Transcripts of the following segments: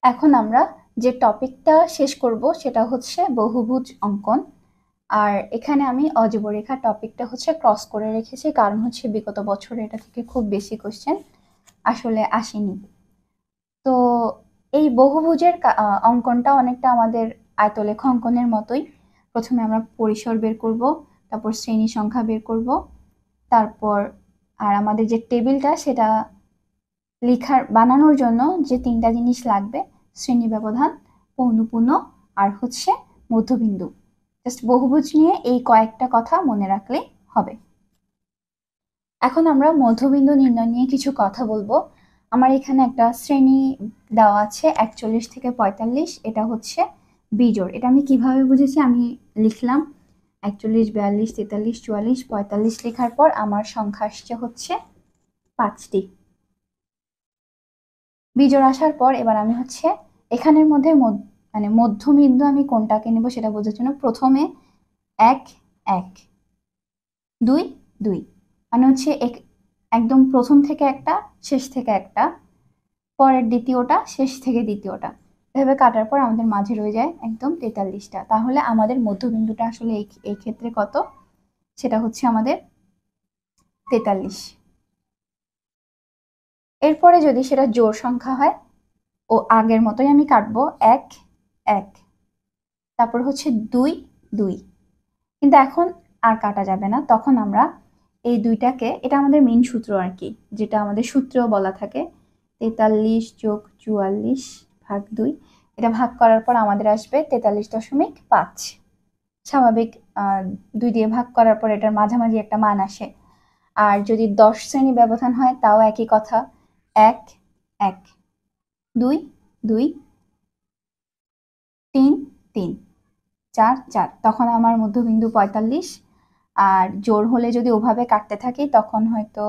এখন আমরা যে টপিকটা শেষ করব সেটা হচ্ছে বহুভুজ অঙ্কন। আর এখানে আমি অজীবরেখা টপিকটা হচ্ছে ক্রস করে রেখেছি, কারণ হচ্ছে বিগত বছরে এটা থেকে খুব বেশি কোশ্চেন আসলে আসেনি। তো এই বহুভুজের অঙ্কনটা অনেকটা আমাদের আয়তলেখ অঙ্কনের মতোই। প্রথমে আমরা পরিসর বের করব, তারপর শ্রেণী সংখ্যা বের করব, তারপর আর আমাদের যে টেবিলটা সেটা বানানোর জন্য যে তিনটা জিনিস লাগবে, শ্রেণী ব্যবধান, পৌনঃপুন্য আর হচ্ছে মধ্যবিন্দু। জাস্ট বহুভুজ নিয়ে এই কয়েকটা কথা মনে রাখলেই হবে। এখন আমরা মধ্যবিন্দু নির্ণয় নিয়ে কিছু কথা বলবো। আমার এখানে একটা শ্রেণী দেওয়া আছে 41 থেকে 45, এটা হচ্ছে বিজোড়। এটা আমি কিভাবে বুঝেছি, আমি লিখলাম 41, 42, 43, 44, 45 লেখার পর আমার সংখ্যা আসছে হচ্ছে 5টি। বিজোড় আসার পর এবার আমি হচ্ছে এখানের মধ্যে মানে মধ্যবিন্দু আমি কোনটাকে নেব সেটা বোঝার জন্য প্রথমে 1 1 2 2 মানে হচ্ছে একদম প্রথম থেকে একটা, শেষ থেকে একটা, পরের দ্বিতীয়টা, শেষ থেকে দ্বিতীয়টা, এভাবে কাটার পর আমাদের মাঝে রয়ে যায় একদম 43টা। তাহলে আমাদের মধ্যবিন্দুটা আসলে এই ক্ষেত্রে কত, সেটা হচ্ছে আমাদের 43। এরপরে যদি সেটা জোড় সংখ্যা হয়, ও আগের মতোই আমি কাটবো 1 1, তারপর হচ্ছে 2 2, কিন্তু এখন আর কাটা যাবে না। তখন আমরা এই দুইটাকে, এটা আমাদের মেইন সূত্র আর কি, যেটা আমাদের সূত্রেও বলা থাকে, 43 যোগ 44 ভাগ 2, এটা ভাগ করার পর আমাদের আসবে 43.5। স্বাভাবিক 2 দিয়ে ভাগ করার পর এটার মাঝামাঝি একটা মান আসে। আর যদি 10 শ্রেণী ব্যবধান হয় তাও একই কথা, 1 1 2 2 3 3 4 4, তখন আমার মধ্যবিন্দু 45। আর জোড় হলে যদি ওভাবে কাটতে থাকি তখন হয়তো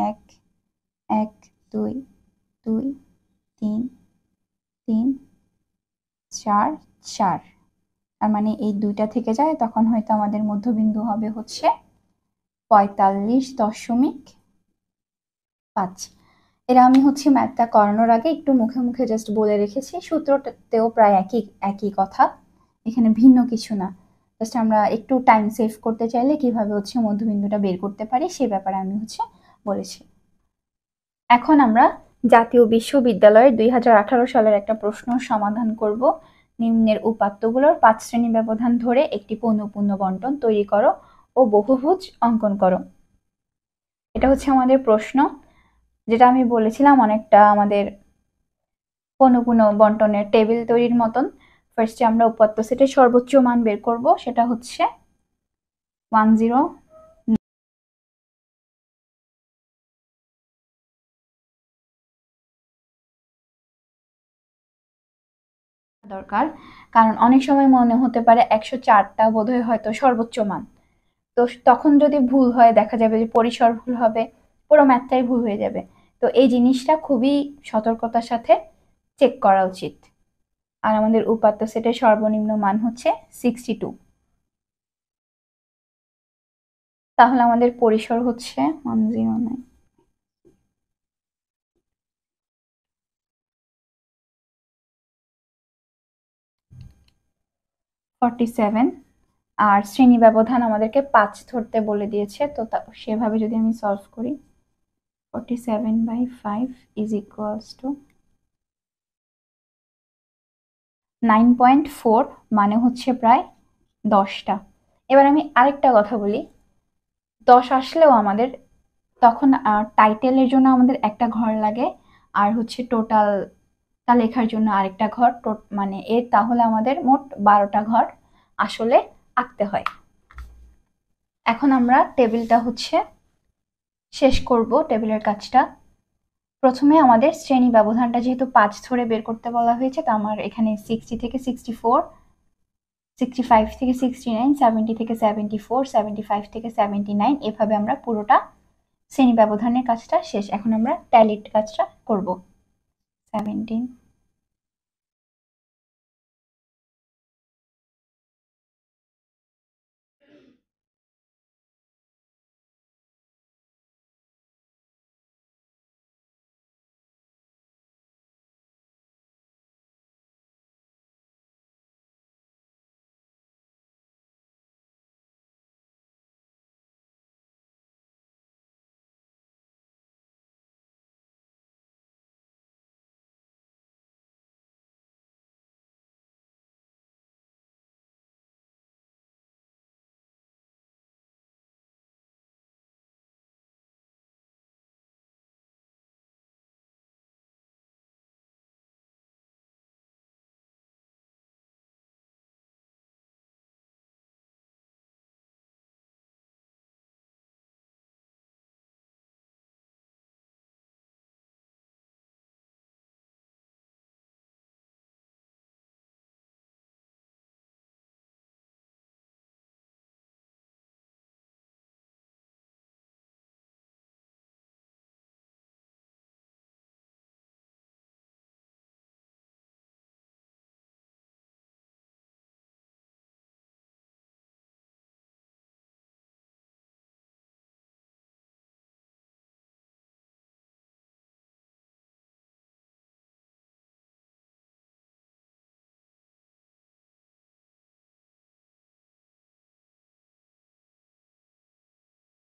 1 1 2 2 3 3 4 4, আর মানে এই দুইটা থেকে যায়, তখন হয়তো আমাদের মধ্যবিন্দু হবে হচ্ছে 45.5। এটা আমি হচ্ছে ম্যাথটা করানোর আগে একটু মুখে মুখে জাস্ট বলে রেখেছি, সূত্রটাতেও প্রায় একই একই কথা, এখানে ভিন্ন কিছু না। জাস্ট আমরা একটু টাইম সেভ করতে চাইলে কিভাবে হচ্ছে মধ্যবিন্দুটা বের করতে পারি সে ব্যাপারে আমি হচ্ছে বলেছি। এখন আমরা জাতীয় বিশ্ববিদ্যালয়ের 2018 সালের একটা প্রশ্ন সমাধান করব। নিম্নের উপাত্তগুলোর 5 শ্রেণী ব্যবধান ধরে একটি পৌনঃপুন্য বণ্টন তৈরি করো ও বহুভুজ অঙ্কন করো। এটা হচ্ছে আমাদের প্রশ্ন, যেটা আমি বলেছিলাম অনেকটা আমাদের পৌনঃপুন্য বণ্টনের টেবিল তৈরির মতন। ফার্স্টে আমরা উপাত্ত সেটের সর্বোচ্চ মান বের করব, সেটা হচ্ছে 10 দরকার, কারণ অনেক সময় মনে হতে পারে 104টা বোধহয় হয়তো সর্বোচ্চ মান। তো তখন যদি ভুল হয় দেখা যাবে যে পরিসর ভুল হবে, পুরো ম্যাথটাই ভুল হয়ে যাবে। তো এই জিনিসটা খুবই সতর্কতার সাথে চেক করা উচিত। আর আমাদের উপাত্ত সেটের সর্বনিম্ন মান হচ্ছে 62, তাহলে আমাদের পরিসর হচ্ছে 109 47। আর শ্রেণী ব্যবধান আমাদেরকে 5 ধরতে বলে দিয়েছে, তো সেভাবে যদি আমি সলভ করি 47/5 ইজ ইকুয়ালস টু 9.4, মানে হচ্ছে প্রায় 10টা। এবার আমি আরেকটা কথা বলি, 10 আসলেও আমাদের তখন টাইটেলের জন্য আমাদের একটা ঘর লাগে, আর হচ্ছে টোটালটা লেখার জন্য আরেকটা ঘর, মানে এর তাহলে আমাদের মোট 12টা ঘর আসলে আঁকতে হয়। এখন আমরা টেবিলটা হচ্ছে শেষ করব, টেবিলের কাজটা। প্রথমে আমাদের শ্রেণী ব্যবধানটা যেহেতু 5 ধরে বের করতে বলা হয়েছে, তো আমার এখানে 60 থেকে 64, 65 থেকে 69, 70 থেকে 74, 75 থেকে 79, এভাবে আমরা পুরোটা শ্রেণী ব্যবধানের কাজটা শেষ। এখন আমরা ট্যালির কাজটা করব। 17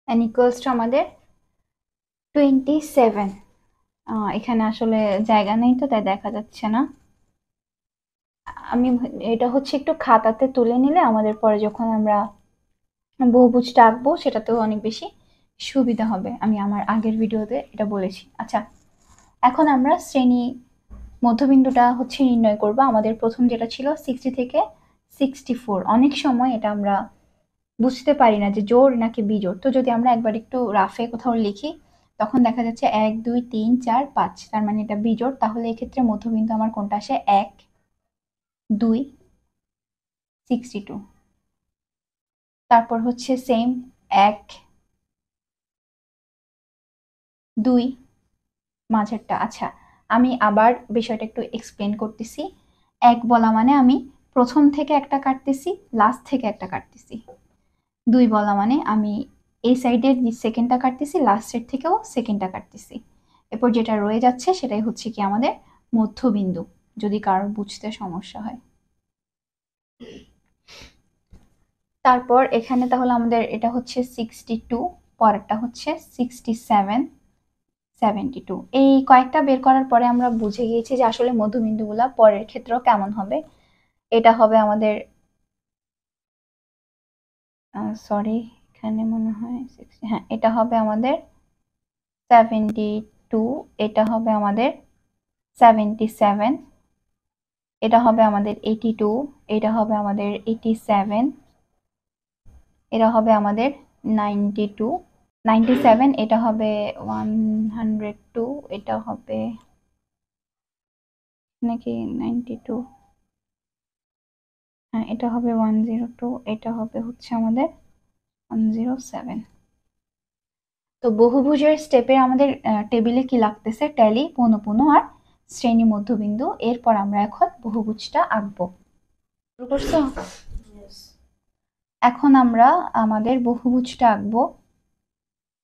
n ইকুয়ালস টু আমাদের 27। এখানে আসলে জায়গা নেই তো তাই দেখা যাচ্ছে না। আমি এটা হচ্ছে একটু খাতাতে তুলে নিলে আমাদের পরে যখন আমরা বহুভুজটা আঁকবো সেটাতেও অনেক বেশি সুবিধা হবে। আমি আমার আগের ভিডিওতে এটা বলেছি। আচ্ছা, এখন আমরা শ্রেণী মধ্যবিন্দুটা হচ্ছে নির্ণয় করব। আমাদের প্রথম যেটা ছিল 60 থেকে 64। অনেক সময় এটা আমরা বুঝতে পারি না যে জোড় নাকি বিজোড়। তো যদি আমরা একবার একটু রাফে কোথাও লিখি তখন দেখা যাচ্ছে 1 2 3 4 5, তার মানে এটা বিজোড়। তাহলে এক্ষেত্রে মধ্যবিন্দু আমার কোনটা আসে? 1 2 62। তারপর হচ্ছে সেম 1 2 মাঝেরটা। আচ্ছা, আমি আবার বিষয়টা একটু এক্সপ্লেন করতেছি। 1 বলা মানে আমি প্রথম থেকে একটা কাটতেছি, লাস্ট থেকে একটা কাটতেছি। 2 বলা মানে আমি এই সাইডের সেকেন্ডটা কাটতেছি, লাস্টের থেকেও সেকেন্ডটা কাটতেছি। এরপর যেটা রয়ে যাচ্ছে সেটাই হচ্ছে কি আমাদের মধ্যবিন্দু, যদি কারো বুঝতে সমস্যা হয়। তারপর এখানে তাহলে আমাদের এটা হচ্ছে 62, পরেরটা হচ্ছে 67 72। এই কয়েকটা বের করার পরে আমরা বুঝে গিয়েছি যে আসলে মধ্যবিন্দুগুলা পরের ক্ষেত্রেও কেমন হবে। এটা হবে আমাদের সরি, এখানে মনে হয় 60, হ্যাঁ এটা হবে আমাদের 72, এটা হবে আমাদের 77, এটা হবে আমাদের 82, এটা হবে আমাদের 87, এটা হবে আমাদের 92 97, এটা হবে 102, এটা হবে নাকি 92, হ্যাঁ এটা হবে 102, এটা হবে হচ্ছে আমাদের 107। তো বহুভুজের স্টেপে আমাদের টেবিলে কি লাগতেছে? ট্যালি, পৌনঃপুন্য আর শ্রেণী মধ্যবিন্দু। এরপর আমরা এখন বহুভুজটা আঁকবো। শুরু করছো? এখন আমরা আমাদের বহুভুজটা আঁকবো।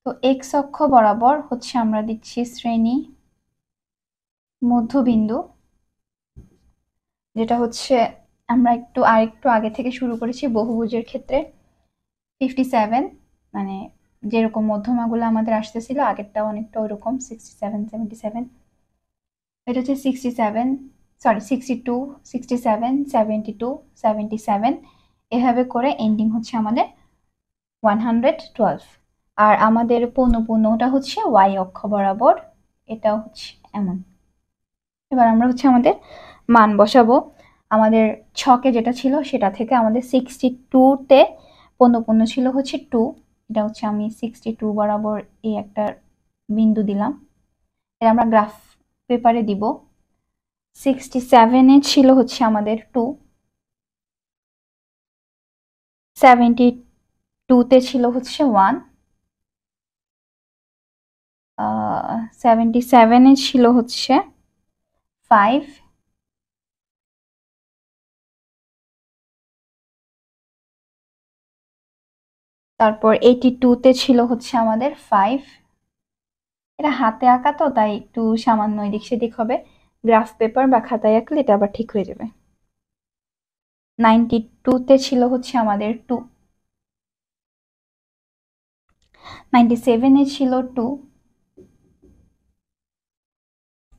তো এক্স অক্ষ বরাবর হচ্ছে আমরা দিচ্ছি শ্রেণী মধ্যবিন্দু, যেটা হচ্ছে আমরা আরেকটু আগে থেকে শুরু করেছি বহুভুজের ক্ষেত্রে। 57, মানে যেরকম মধ্যমাগুলো আমাদের আসতেছিল আগেরটা অনেকটা ওইরকম 67 77। এটা হচ্ছে 67, সরি 62 67 72 77, এভাবে করে এন্ডিং হচ্ছে আমাদের 112। আর আমাদের পৌনঃপুন্যটা হচ্ছে ওয়াই অক্ষ বরাবর, এটা হচ্ছে এমন। এবার আমরা হচ্ছে আমাদের মান বসাবো। আমাদের ছকে যেটা ছিল সেটা থেকে আমাদের 62-তে পৌনঃপুন্য ছিল হচ্ছে 2, এটা হচ্ছে আমি 62 বরাবর এই একটা বিন্দু দিলাম। এটা আমরা গ্রাফ পেপারে দিব। 67-এ ছিল হচ্ছে আমাদের 2, 72-তে ছিল হচ্ছে 1, 77-এ ছিল হচ্ছে 5, তারপর 82-তে ছিল হচ্ছে আমাদের 5। এটা হাতে আঁকা তো তাই একটু সামান্য এদিক সেদিক হবে, গ্রাফ পেপার বা খাতায় আঁকলে এটা আবার ঠিক হয়ে যাবে। 92-তে ছিল হচ্ছে আমাদের 2, 97-এ ছিল 2,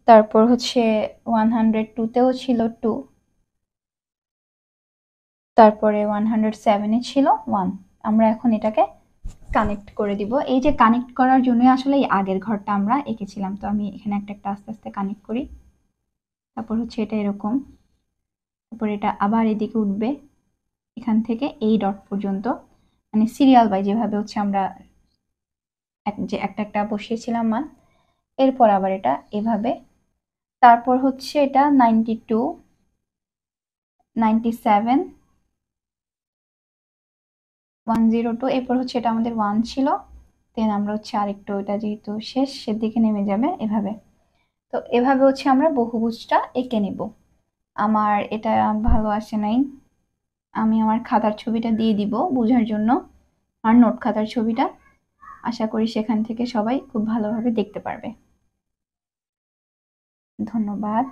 তারপর হচ্ছে 102-তেও ছিল 2, তারপরে 107-এ ছিল 1। আমরা এখন এটাকে কানেক্ট করে দিব। এই যে কানেক্ট করার জন্য আসলে এই আগের ঘরটা আমরা এঁকেছিলাম। তো আমি এখানে একটা একটা আস্তে আস্তে কানেক্ট করি। তারপর হচ্ছে এটা এরকম, তারপর এটা আবার এদিকে উঠবে এখান থেকে এই ডট পর্যন্ত, মানে সিরিয়াল বাই যেভাবে হচ্ছে আমরা যে একটা একটা বসিয়েছিলাম মান, এরপর আবার এটা এভাবে। তারপর হচ্ছে এটা 92 97 102, এরপর হচ্ছে এটা আমাদের 1 ছিল, দেন আমরা হচ্ছে আরেকটু, এটা যেহেতু শেষের দিকে নেমে যাবে এভাবে। তো এভাবে হচ্ছে আমরা বহুভুজটা এঁকে নেব। আমার এটা ভালো আসে নাই, আমি আমার খাতার ছবিটা দিয়ে দিব বোঝার জন্য, আর নোট খাতার ছবিটা। আশা করি সেখান থেকে সবাই খুব ভালোভাবে দেখতে পারবে। ধন্যবাদ।